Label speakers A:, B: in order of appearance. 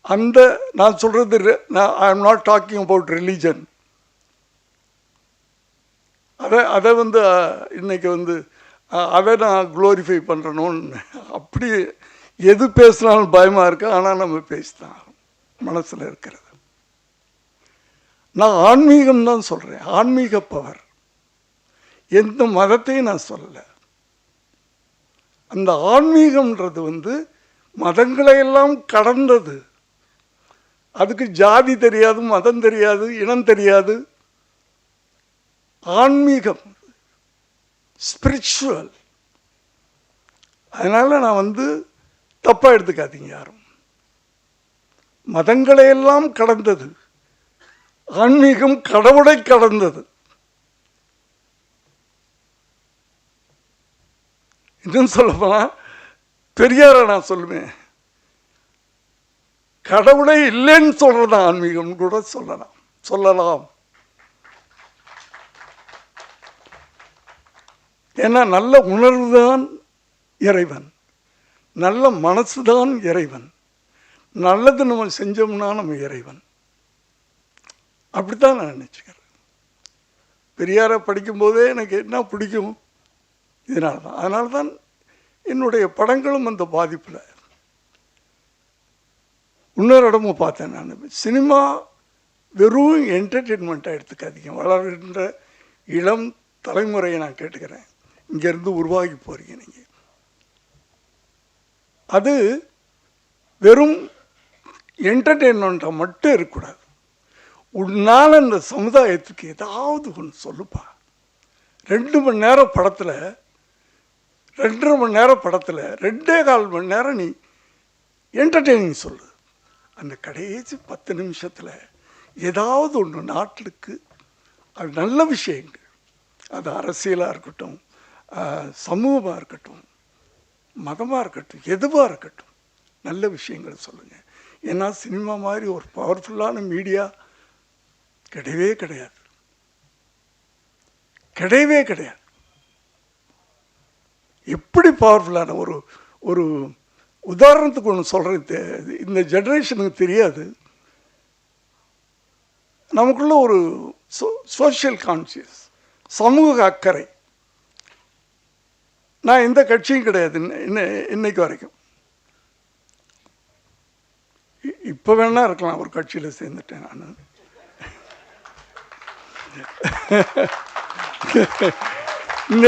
A: அந்த நான் சொல்கிறது I am not talking about religion. அதை இன்னைக்கு அதை நான் க்ளோரிஃபை பண்ணுறணும்னு அப்படி எது பேசினாலும் பயமாக இருக்கு. ஆனால் நம்ம பேசிதான் மனசில் இருக்கிறது. நான் ஆன்மீகம் தான் சொல்கிறேன், ஆன்மீக பவர். எந்த மதத்தையும் நான் சொல்லலை. அந்த ஆன்மீகம்ன்றது மதங்களை எல்லாம் கடந்தது. அதுக்கு ஜாதி தெரியாது, மதம் தெரியாது, இனம் தெரியாது. ஆன்மீகம் ஸ்பிரிச்சுவல். அதனால நான் தப்பாக எடுத்துக்காதீங்க யாரும். மதங்களை எல்லாம் கடந்தது ஆன்மீகம், கடவுளை கடந்தது. இன்னும் சொல்லப்போனா பெரியாரை நான் சொல்லுவேன், கடவுளை இல்லைன்னு சொல்றது ஆன்மீகம் கூட சொல்லலாம். ஏன்னா நல்ல உணர்வு தான் இறைவன், நல்ல மனசு தான் இறைவன், நல்லது நம்ம செஞ்சோம்னா நம்ம இறைவன். அப்படித்தான் நான் நினச்சிக்கிறேன். பெரியாரை படிக்கும்போதே எனக்கு என்ன பிடிக்கும் இதனால தான். அதனால தான் என்னுடைய படங்களும் அந்த பாதிப்பில். இன்னொரு இடமும் பார்த்தேன் நான், சினிமா வெறும் என்டர்டெயின்மெண்ட்டாக எடுத்துக்காதீங்க. வளர்கின்ற இளம் தலைமுறையை நான் கேட்டுக்கிறேன், இங்கேருந்து உருவாகி போகிறீங்க நீங்கள். அது வெறும் என்டர்டெயின்மெண்ட்டாக மட்டும் இருக்கக்கூடாது. உன்னால் இந்த சமுதாயத்துக்கு ஏதாவது ஒன்று சொல்லுப்பா. 2 மணி நேரம் படத்தில், 2.5 மணி நேரம் படத்தில் 2.25 மணி நேரம் நீ என்டர்டெய்னிங் சொல்லு. அந்த கடைசி 10 நிமிஷத்தில் ஏதாவது ஒன்று நாட்டுக்கு அது நல்ல விஷயங்கள், அது அரசியலாக இருக்கட்டும், சமூகமாக இருக்கட்டும், மதமாக இருக்கட்டும், எதுவாக இருக்கட்டும், நல்ல விஷயங்கள் சொல்லுங்கள். ஏன்னா சினிமா மாதிரி ஒரு பவர்ஃபுல்லான மீடியா கிடையவே கிடையாது. எப்படி பவர்ஃபுல்லான ஒரு உதாரணத்துக்கு ஒன்று சொல்கிறது, இந்த ஜெனரேஷனுக்கு தெரியாது. நமக்குள்ள ஒரு சோஷியல் கான்சியஸ், சமூக அக்கறை. நான் எந்த கட்சியும் கிடையாது இன்னைக்கு வரைக்கும். இப்போ வேணா இருக்கலாம், ஒரு கட்சியில் சேர்ந்துட்டேன் நான். இந்த